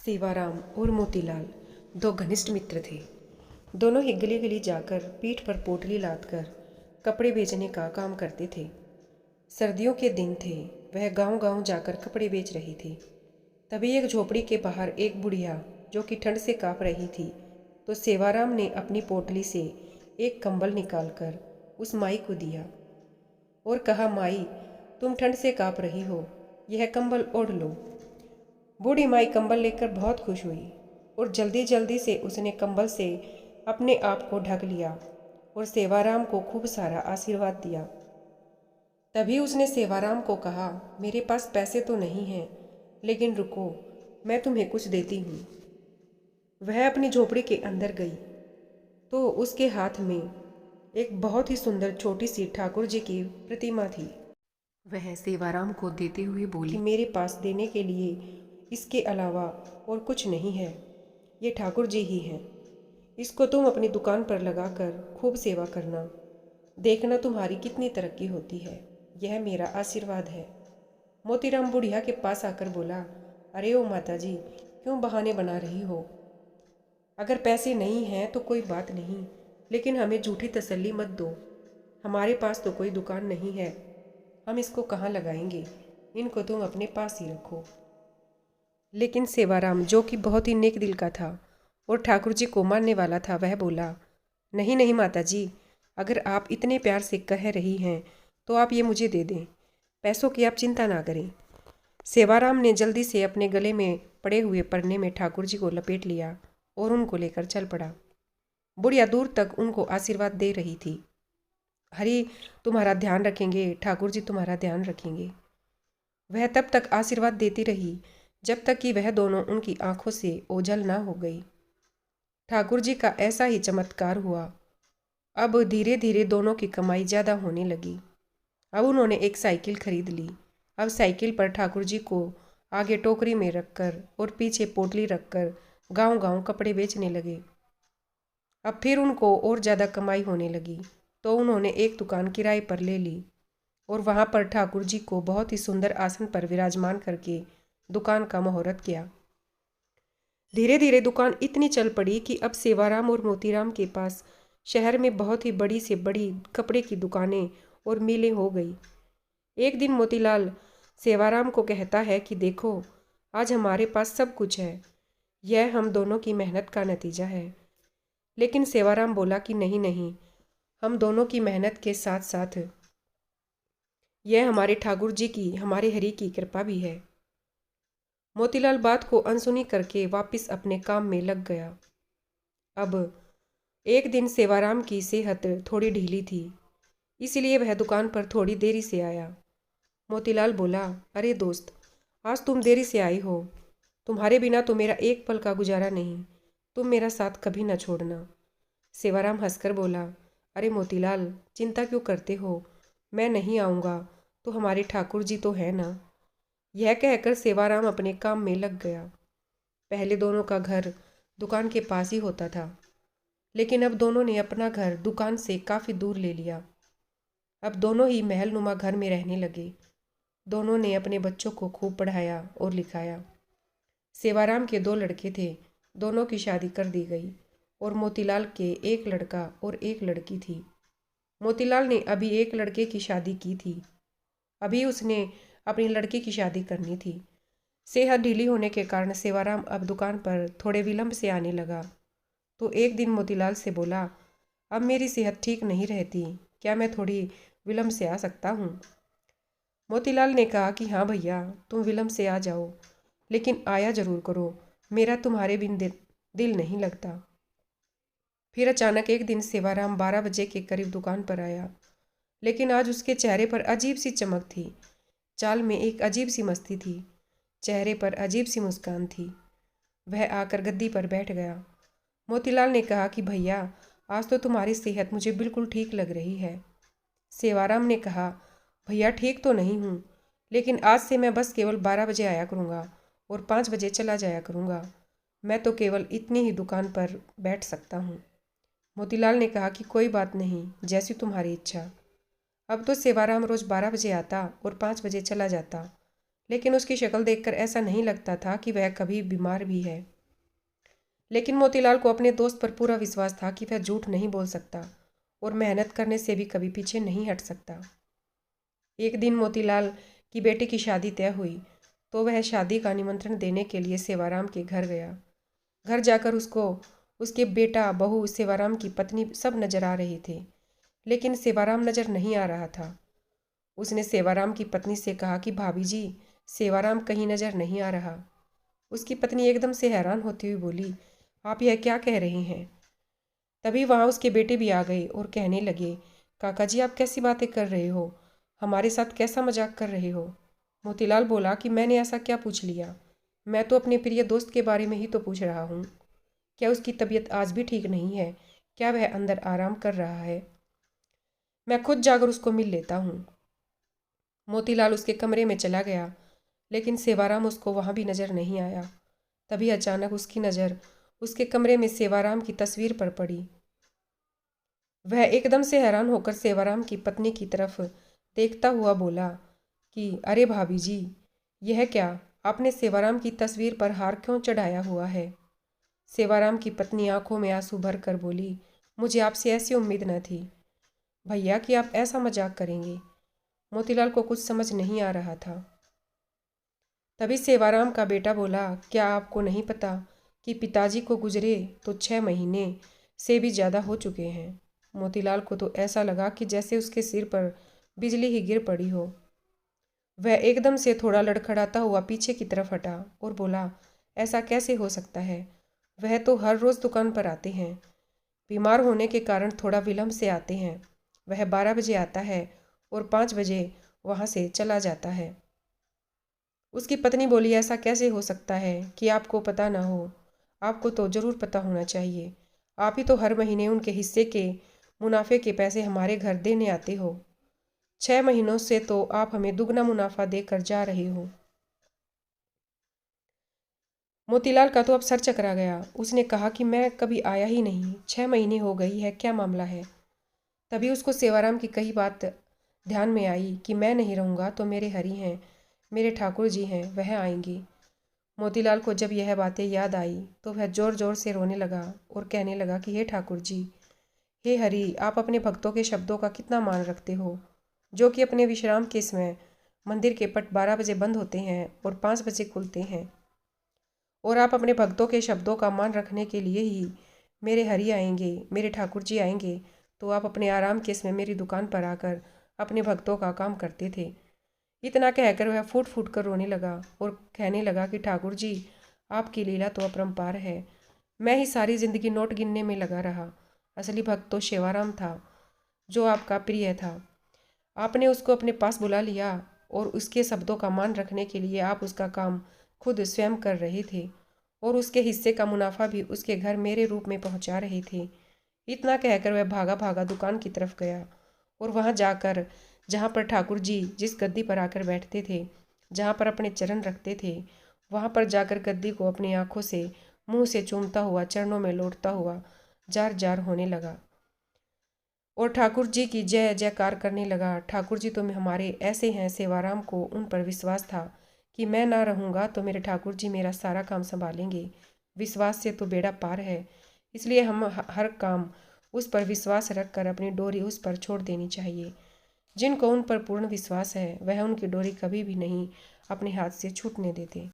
सेवाराम और मोतीलाल दो घनिष्ठ मित्र थे। दोनों ही गली गली जाकर पीठ पर पोटली लादकर कपड़े बेचने का काम करते थे। सर्दियों के दिन थे, वह गांव गांव जाकर कपड़े बेच रही थी। तभी एक झोपड़ी के बाहर एक बुढ़िया जो कि ठंड से कांप रही थी, तो सेवाराम ने अपनी पोटली से एक कंबल निकालकर उस माई को दिया और कहा, माई, तुम ठंड से कांप रही हो, यह कंबल ओढ़ लो। बूढ़ी माई कंबल लेकर बहुत खुश हुई और जल्दी जल्दी से उसने कंबल से अपने आप को ढक लिया और सेवाराम को खूब सारा आशीर्वाद दिया। तभी उसने सेवाराम को कहा, मेरे पास पैसे तो नहीं हैं, लेकिन रुको, मैं तुम्हें कुछ देती हूँ। वह अपनी झोपड़ी के अंदर गई तो उसके हाथ में एक बहुत ही सुंदर छोटी सी ठाकुर जी की प्रतिमा थी। वह सेवाराम को देते हुए बोली कि मेरे पास देने के लिए इसके अलावा और कुछ नहीं है, ये ठाकुर जी ही हैं। इसको तुम अपनी दुकान पर लगाकर खूब सेवा करना, देखना तुम्हारी कितनी तरक्की होती है। यह मेरा आशीर्वाद है। मोतीराम बुढ़िया के पास आकर बोला, अरे ओ माता जी, क्यों बहाने बना रही हो? अगर पैसे नहीं हैं तो कोई बात नहीं, लेकिन हमें झूठी तसल्ली मत दो। हमारे पास तो कोई दुकान नहीं है, हम इसको कहाँ लगाएंगे? इनको तुम अपने पास ही रखो। लेकिन सेवाराम, जो कि बहुत ही नेक दिल का था और ठाकुर जी को मानने वाला था, वह बोला, नहीं नहीं माता जी, अगर आप इतने प्यार से कह रही हैं तो आप ये मुझे दे दें, पैसों की आप चिंता ना करें। सेवाराम ने जल्दी से अपने गले में पड़े हुए परने में ठाकुर जी को लपेट लिया और उनको लेकर चल पड़ा। बुढ़िया दूर तक उनको आशीर्वाद दे रही थी। हरि तुम्हारा ध्यान रखेंगे, ठाकुर जी तुम्हारा ध्यान रखेंगे। वह तब तक आशीर्वाद देती रही जब तक कि वह दोनों उनकी आंखों से ओझल ना हो गई। ठाकुर जी का ऐसा ही चमत्कार हुआ। अब धीरे धीरे दोनों की कमाई ज़्यादा होने लगी। अब उन्होंने एक साइकिल खरीद ली। अब साइकिल पर ठाकुर जी को आगे टोकरी में रखकर और पीछे पोटली रखकर गांव गांव कपड़े बेचने लगे। अब फिर उनको और ज़्यादा कमाई होने लगी, तो उन्होंने एक दुकान किराए पर ले ली और वहाँ पर ठाकुर जी को बहुत ही सुंदर आसन पर विराजमान करके दुकान का मुहूर्त किया। धीरे धीरे दुकान इतनी चल पड़ी कि अब सेवाराम और मोतीराम के पास शहर में बहुत ही बड़ी से बड़ी कपड़े की दुकानें और मिलें हो गई। एक दिन मोतीलाल सेवाराम को कहता है कि देखो, आज हमारे पास सब कुछ है, यह हम दोनों की मेहनत का नतीजा है। लेकिन सेवाराम बोला कि नहीं नहीं, हम दोनों की मेहनत के साथ साथ यह हमारे ठाकुर जी की, हमारे हरि की कृपा भी है। मोतीलाल बात को अनसुनी करके वापस अपने काम में लग गया। अब एक दिन सेवाराम की सेहत थोड़ी ढीली थी, इसलिए वह दुकान पर थोड़ी देरी से आया। मोतीलाल बोला, अरे दोस्त, आज तुम देरी से आई हो, तुम्हारे बिना तो मेरा एक पल का गुजारा नहीं, तुम मेरा साथ कभी न छोड़ना। सेवाराम हंसकर बोला, अरे मोतीलाल, चिंता क्यों करते हो, मैं नहीं आऊँगा तो हमारे ठाकुर जी तो है ना। यह कहकर सेवाराम अपने काम में लग गया। पहले दोनों का घर दुकान के पास ही होता था, लेकिन अब दोनों ने अपना घर दुकान से काफ़ी दूर ले लिया। अब दोनों ही महलनुमा घर में रहने लगे। दोनों ने अपने बच्चों को खूब पढ़ाया और लिखाया। सेवाराम के दो लड़के थे, दोनों की शादी कर दी गई और मोतीलाल के एक लड़का और एक लड़की थी। मोतीलाल ने अभी एक लड़के की शादी की थी। अभी उसने अपनी लड़की की शादी करनी थी। सेहत ढीली होने के कारण सेवाराम अब दुकान पर थोड़े विलंब से आने लगा। तो एक दिन मोतीलाल से बोला, अब मेरी सेहत ठीक नहीं रहती, क्या मैं थोड़ी विलंब से आ सकता हूँ? मोतीलाल ने कहा कि हाँ भैया, तुम विलंब से आ जाओ, लेकिन आया ज़रूर करो, मेरा तुम्हारे बिन दिल नहीं लगता। फिर अचानक एक दिन सेवाराम 12 बजे के करीब दुकान पर आया, लेकिन आज उसके चेहरे पर अजीब सी चमक थी, चाल में एक अजीब सी मस्ती थी, चेहरे पर अजीब सी मुस्कान थी। वह आकर गद्दी पर बैठ गया। मोतीलाल ने कहा कि भैया, आज तो तुम्हारी सेहत मुझे बिल्कुल ठीक लग रही है। सेवाराम ने कहा, भैया ठीक तो नहीं हूँ, लेकिन आज से मैं बस केवल 12 बजे आया करूँगा और 5 बजे चला जाया करूँगा। मैं तो केवल इतनी ही दुकान पर बैठ सकता हूँ। मोतीलाल ने कहा कि कोई बात नहीं, जैसी तुम्हारी इच्छा। अब तो सेवाराम रोज़ 12 बजे आता और 5 बजे चला जाता, लेकिन उसकी शक्ल देखकर ऐसा नहीं लगता था कि वह कभी बीमार भी है। लेकिन मोतीलाल को अपने दोस्त पर पूरा विश्वास था कि वह झूठ नहीं बोल सकता और मेहनत करने से भी कभी पीछे नहीं हट सकता। एक दिन मोतीलाल की बेटे की शादी तय हुई तो वह शादी का निमंत्रण देने के लिए सेवाराम के घर गया। घर जाकर उसको उसके बेटा, बहू, सेवाराम की पत्नी सब नजर आ रहे थे, लेकिन सेवाराम नजर नहीं आ रहा था। उसने सेवाराम की पत्नी से कहा कि भाभी जी, सेवाराम कहीं नजर नहीं आ रहा। उसकी पत्नी एकदम से हैरान होती हुई बोली, आप यह क्या कह रहे हैं? तभी वहाँ उसके बेटे भी आ गए और कहने लगे, काका जी आप कैसी बातें कर रहे हो? हमारे साथ कैसा मजाक कर रहे हो? मोतीलाल बोला कि मैंने ऐसा क्या पूछ लिया? मैं तो अपने प्रिय दोस्त के बारे में ही तो पूछ रहा हूँ। क्या उसकी तबीयत आज भी ठीक नहीं है? क्या वह अंदर आराम कर रहा है? मैं खुद जाकर उसको मिल लेता हूँ। मोतीलाल उसके कमरे में चला गया, लेकिन सेवाराम उसको वहाँ भी नजर नहीं आया। तभी अचानक उसकी नज़र उसके कमरे में सेवाराम की तस्वीर पर पड़ी। वह एकदम से हैरान होकर सेवाराम की पत्नी की तरफ देखता हुआ बोला कि अरे भाभी जी, यह क्या, आपने सेवाराम की तस्वीर पर हार क्यों चढ़ाया हुआ है? सेवाराम की पत्नी आंखों में आंसू भर कर बोली, मुझे आपसे ऐसी उम्मीद न थी भैया कि आप ऐसा मजाक करेंगे। मोतीलाल को कुछ समझ नहीं आ रहा था। तभी सेवाराम का बेटा बोला, क्या आपको नहीं पता कि पिताजी को गुजरे तो 6 महीने से भी ज़्यादा हो चुके हैं? मोतीलाल को तो ऐसा लगा कि जैसे उसके सिर पर बिजली ही गिर पड़ी हो। वह एकदम से थोड़ा लड़खड़ाता हुआ पीछे की तरफ हटा और बोला, ऐसा कैसे हो सकता है? वह तो हर रोज़ दुकान पर आते हैं। बीमार होने के कारण थोड़ा विलम्ब से आते हैं। वह 12 बजे आता है और 5 बजे वहाँ से चला जाता है। उसकी पत्नी बोली, ऐसा कैसे हो सकता है कि आपको पता ना हो? आपको तो ज़रूर पता होना चाहिए। आप ही तो हर महीने उनके हिस्से के मुनाफे के पैसे हमारे घर देने आते हो। 6 महीनों से तो आप हमें दुगना मुनाफा देकर जा रहे हो। मोतीलाल का तो अब सर चकरा गया। उसने कहा कि मैं कभी आया ही नहीं, 6 महीने हो गई है, क्या मामला है? तभी उसको सेवाराम की कही बात ध्यान में आई कि मैं नहीं रहूँगा तो मेरे हरी हैं, मेरे ठाकुर जी हैं, वह आएंगी। मोतीलाल को जब यह बातें याद आई तो वह जोर जोर से रोने लगा और कहने लगा कि हे ठाकुर जी, हे हरि, आप अपने भक्तों के शब्दों का कितना मान रखते हो, जो कि अपने विश्राम के समय मंदिर के पट 12 बजे बंद होते हैं और 5 बजे खुलते हैं। और आप अपने भक्तों के शब्दों का मान रखने के लिए ही मेरे हरि आएंगे, मेरे ठाकुर जी आएंगे, तो आप अपने आराम के समय मेरी दुकान पर आकर अपने भक्तों का काम करते थे। इतना कहकर वह फूट फूट कर रोने लगा और कहने लगा कि ठाकुर जी, आपकी लीला तो अपरंपार है। मैं ही सारी जिंदगी नोट गिनने में लगा रहा। असली भक्त तो सेवाराम था, जो आपका प्रिय था। आपने उसको अपने पास बुला लिया और उसके शब्दों का मान रखने के लिए आप उसका काम खुद स्वयं कर रहे थे और उसके हिस्से का मुनाफा भी उसके घर मेरे रूप में पहुंचा रहे थे। इतना कहकर वह भागा भागा दुकान की तरफ गया और वहां जाकर, जहाँ पर ठाकुर जी जिस गद्दी पर आकर बैठते थे, जहाँ पर अपने चरण रखते थे, वहाँ पर जाकर गद्दी को अपनी आंखों से, मुंह से चूमता हुआ, चरणों में लौटता हुआ जार जार होने लगा और ठाकुर जी की जय जयकार करने लगा। ठाकुर जी तो हमारे ऐसे हैं, सेवाराम को उन पर विश्वास था कि मैं ना रहूँगा तो मेरे ठाकुर जी मेरा सारा काम संभालेंगे। विश्वास से तो बेड़ा पार है, इसलिए हम हर काम उस पर विश्वास रखकर अपनी डोरी उस पर छोड़ देनी चाहिए। जिनको उन पर पूर्ण विश्वास है वह उनकी डोरी कभी भी नहीं अपने हाथ से छूटने देते।